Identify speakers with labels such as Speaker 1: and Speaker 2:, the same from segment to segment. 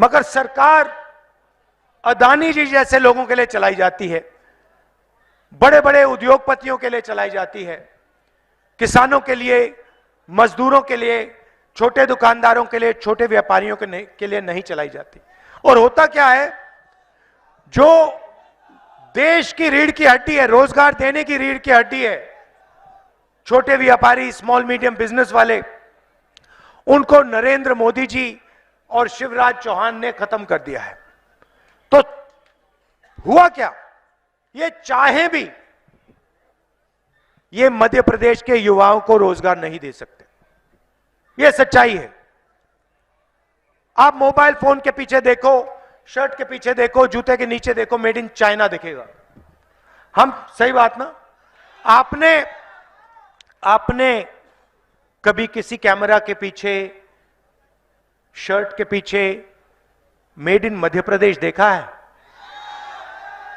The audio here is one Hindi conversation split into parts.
Speaker 1: मगर सरकार अदानी जी जैसे लोगों के लिए चलाई जाती है, बड़े बड़े उद्योगपतियों के लिए चलाई जाती है, किसानों के लिए, मजदूरों के लिए, छोटे दुकानदारों के लिए, छोटे व्यापारियों के लिए नहीं चलाई जाती। और होता क्या है, जो देश की रीढ़ की हड्डी है, रोजगार देने की रीढ़ की हड्डी है, छोटे व्यापारी, स्मॉल मीडियम बिजनेस वाले, उनको नरेंद्र मोदी जी और शिवराज चौहान ने खत्म कर दिया है। तो हुआ क्या, ये चाहे भी ये मध्य प्रदेश के युवाओं को रोजगार नहीं दे सकते, ये सच्चाई है। आप मोबाइल फोन के पीछे देखो, शर्ट के पीछे देखो, जूते के नीचे देखो, मेड इन चाइना दिखेगा। हम सही बात ना, आपने कभी किसी कैमरा के पीछे, शर्ट के पीछे मेड इन मध्य प्रदेश देखा है?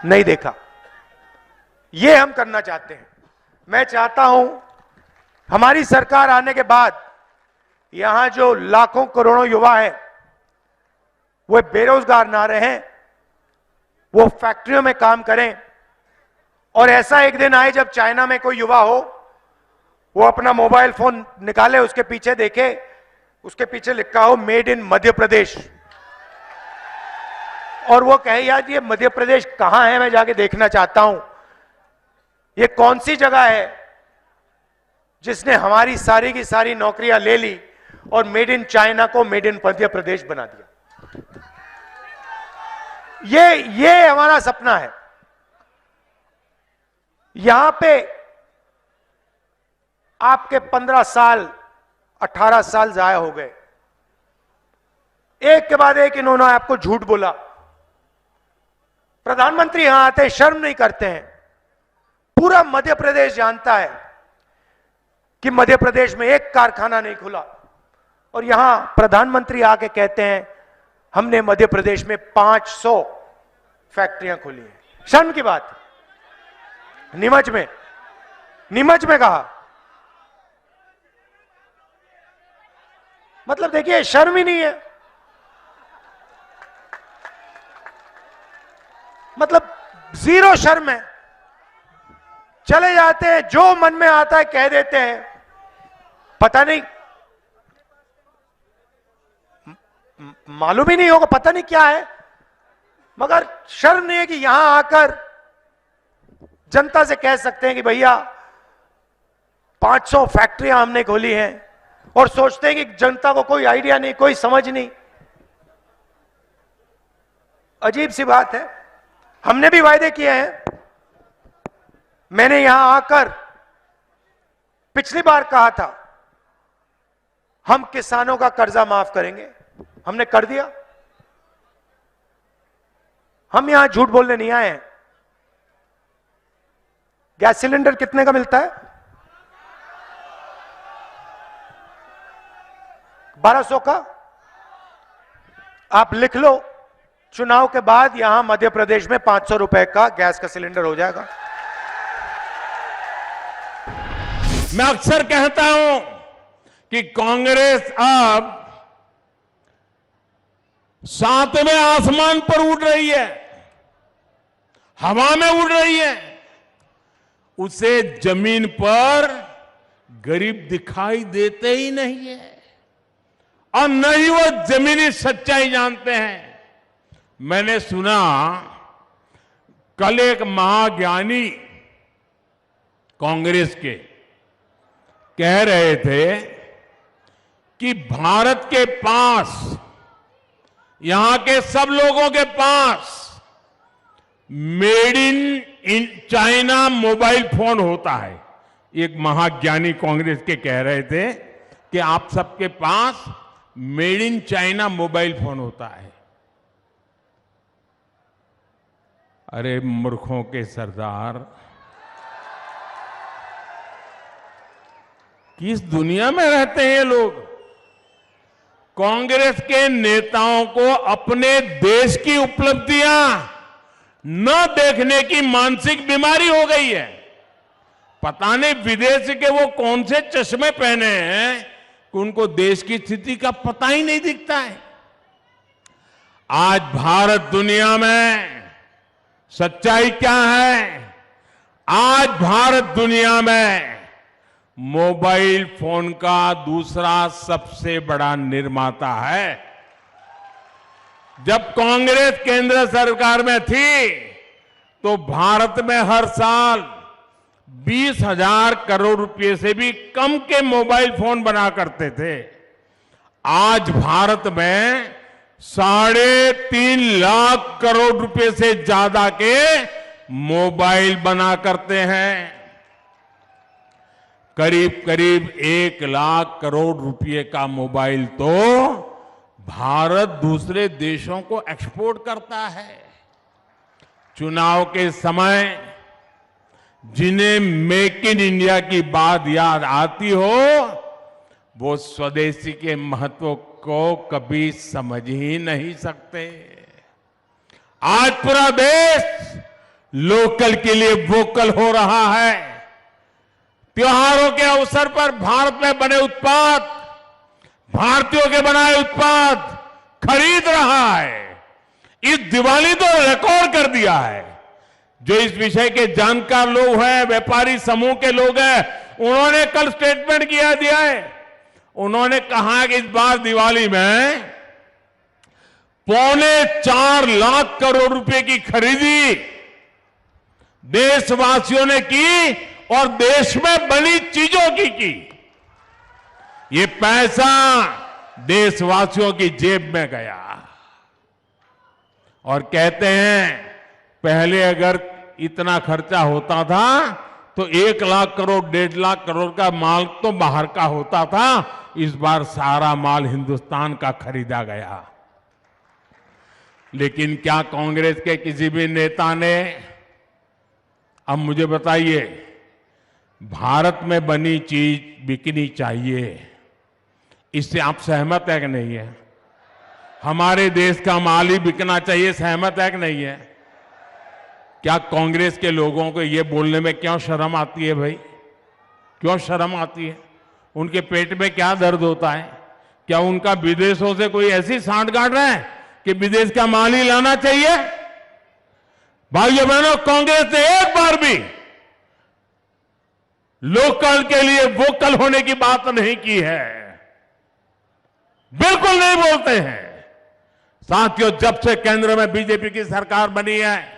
Speaker 1: नहीं देखा। ये हम करना चाहते हैं। मैं चाहता हूं हमारी सरकार आने के बाद यहां जो लाखों करोड़ों युवा हैं वो बेरोजगार ना रहें, वो फैक्ट्रियों में काम करें, और ऐसा एक दिन आए जब चाइना में कोई युवा हो, वो अपना मोबाइल फोन निकाले, उसके पीछे देखे, उसके पीछे लिखा हो मेड इन मध्य प्रदेश, और वो कहे यार ये मध्य प्रदेश कहां है, मैं जाके देखना चाहता हूं, ये कौन सी जगह है जिसने हमारी सारी की सारी नौकरियां ले ली और मेड इन चाइना को मेड इन मध्य प्रदेश बना दिया। ये हमारा सपना है। यहां पे आपके 15 साल 18 साल जाया हो गए, एक के बाद एक इन्होंने आपको झूठ बोला। प्रधानमंत्री यहां आते शर्म नहीं करते हैं। पूरा मध्य प्रदेश जानता है कि मध्य प्रदेश में एक कारखाना नहीं खुला, और यहां प्रधानमंत्री आके कहते हैं हमने मध्य प्रदेश में 500 फैक्ट्रियां खोली हैं। शर्म की बात। नीमच में कहा, मतलब देखिए शर्म ही नहीं है, मतलब जीरो शर्म है। चले जाते हैं, जो मन में आता है कह देते हैं, पता नहीं, मालूम ही नहीं होगा, पता नहीं क्या है, मगर शर्म नहीं है कि यहां आकर जनता से कह सकते हैं कि भैया 500 फैक्ट्रियां हमने खोली हैं, और सोचते हैं कि जनता को कोई आइडिया नहीं, कोई समझ नहीं। अजीब सी बात है। हमने भी वायदे किए हैं। मैंने यहां आकर पिछली बार कहा था हम किसानों का कर्जा माफ करेंगे, हमने कर दिया। हम यहां झूठ बोलने नहीं आए हैं। गैस सिलेंडर कितने का मिलता है? 1200 का। आप लिख लो, चुनाव के बाद यहां मध्य प्रदेश में 500 रुपए का गैस का सिलेंडर हो जाएगा।
Speaker 2: मैं अक्सर कहता हूं कि कांग्रेस अब 7वें आसमान पर उड़ रही है, हवा में उड़ रही है। उसे जमीन पर गरीब दिखाई देते ही नहीं है, और न ही वो जमीनी सच्चाई जानते हैं। मैंने सुना कल एक महाज्ञानी कांग्रेस के कह रहे थे कि भारत के पास, यहां के सब लोगों के पास made in China mobile phone होता है। एक महाज्ञानी कांग्रेस के कह रहे थे कि आप सबके पास made in China mobile phone होता है। अरे मूर्खों के सरदार, किस दुनिया में रहते हैं ये लोग? कांग्रेस के नेताओं को अपने देश की उपलब्धियां न देखने की मानसिक बीमारी हो गई है। पता नहीं विदेश के वो कौन से चश्मे पहने हैं कि उनको देश की स्थिति का पता ही नहीं दिखता है। आज भारत दुनिया में सच्चाई क्या है? आज भारत दुनिया में मोबाइल फोन का दूसरा सबसे बड़ा निर्माता है। जब कांग्रेस केंद्र सरकार में थी तो भारत में हर साल 20,000 करोड़ रुपए से भी कम के मोबाइल फोन बना करते थे। आज भारत में 3.5 लाख करोड़ रुपए से ज्यादा के मोबाइल बना करते हैं। करीब करीब 1 लाख करोड़ रुपए का मोबाइल तो भारत दूसरे देशों को एक्सपोर्ट करता है। चुनाव के समय जिन्हें मेक इन इंडिया की बात याद आती हो वो स्वदेशी के महत्व को कभी समझ ही नहीं सकते। आज पूरा देश लोकल के लिए वोकल हो रहा है। त्योहारों के अवसर पर भारत में बने उत्पाद, भारतीयों के बनाए उत्पाद खरीद रहा है। इस दिवाली तो रिकॉर्ड कर दिया है। जो इस विषय के जानकार लोग हैं, व्यापारी समूह के लोग हैं, उन्होंने कल स्टेटमेंट दिया है। उन्होंने कहा कि इस बार दिवाली में 4.25 लाख करोड़ रुपए की खरीदी देशवासियों ने की और देश में बनी चीजों की। ये पैसा देशवासियों की जेब में गया। और कहते हैं पहले अगर इतना खर्चा होता था तो 1 लाख करोड़ 1.5 लाख करोड़ का माल तो बाहर का होता था। इस बार सारा माल हिंदुस्तान का खरीदा गया। लेकिन क्या कांग्रेस के किसी भी नेता ने, अब मुझे बताइए, भारत में बनी चीज बिकनी चाहिए, इससे आप सहमत है कि नहीं है? हमारे देश का माल ही बिकना चाहिए, सहमत है कि नहीं है? क्या कांग्रेस के लोगों को ये बोलने में क्यों शर्म आती है भाई? क्यों शर्म आती है? उनके पेट में क्या दर्द होता है? क्या उनका विदेशों से कोई ऐसी सांठगांठ है कि विदेश का माल ही लाना चाहिए? भाइयों बहनों, कांग्रेस ने एक बार भी लोकल के लिए वोकल होने की बात नहीं की है। बिल्कुल नहीं बोलते हैं। साथियों, जब से केंद्र में बीजेपी की सरकार बनी है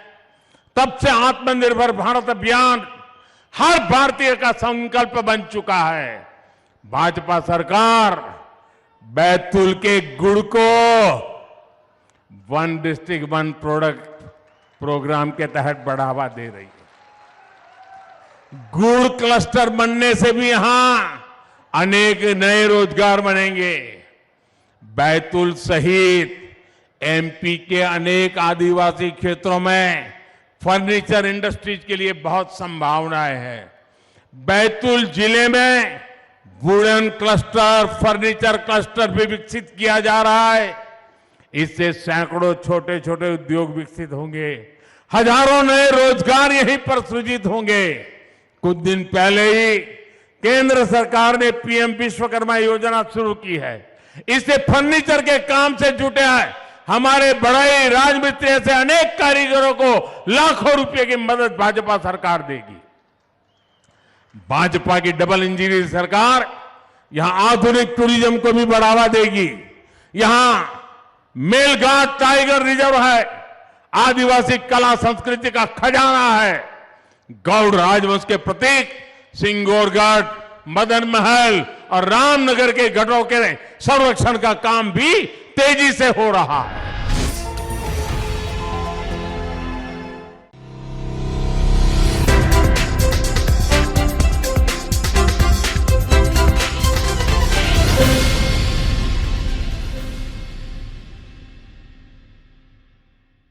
Speaker 2: तब से आत्मनिर्भर भारत अभियान हर भारतीय का संकल्प बन चुका है। भाजपा सरकार बैतूल के गुड़ को 1 डिस्ट्रिक्ट 1 प्रोडक्ट प्रोग्राम के तहत बढ़ावा दे रही है। गुड़ क्लस्टर बनने से भी यहां अनेक नए रोजगार बनेंगे। बैतूल सहित एमपी के अनेक आदिवासी क्षेत्रों में फर्नीचर इंडस्ट्रीज के लिए बहुत संभावनाएं हैं। बैतूल जिले में वुडन क्लस्टर, फर्नीचर क्लस्टर भी विकसित किया जा रहा है। इससे सैकड़ों छोटे छोटे उद्योग विकसित होंगे। हजारों नए रोजगार यहीं पर सृजित होंगे। कुछ दिन पहले ही केंद्र सरकार ने पीएम विश्वकर्मा योजना शुरू की है। इससे फर्नीचर के काम से जुटे हैं हमारे बढ़ई राजमिस्त्री से अनेक कारीगरों को लाखों रुपए की मदद भाजपा सरकार देगी। भाजपा की डबल इंजन सरकार यहां आधुनिक टूरिज्म को भी बढ़ावा देगी। यहां मेलघाट टाइगर रिजर्व है, आदिवासी कला संस्कृति का खजाना है। गौड़ राजवंश के प्रतीक सिंगोरगढ़, मदन महल और रामनगर के गढ़ों के संरक्षण का काम भी तेजी से हो रहा है।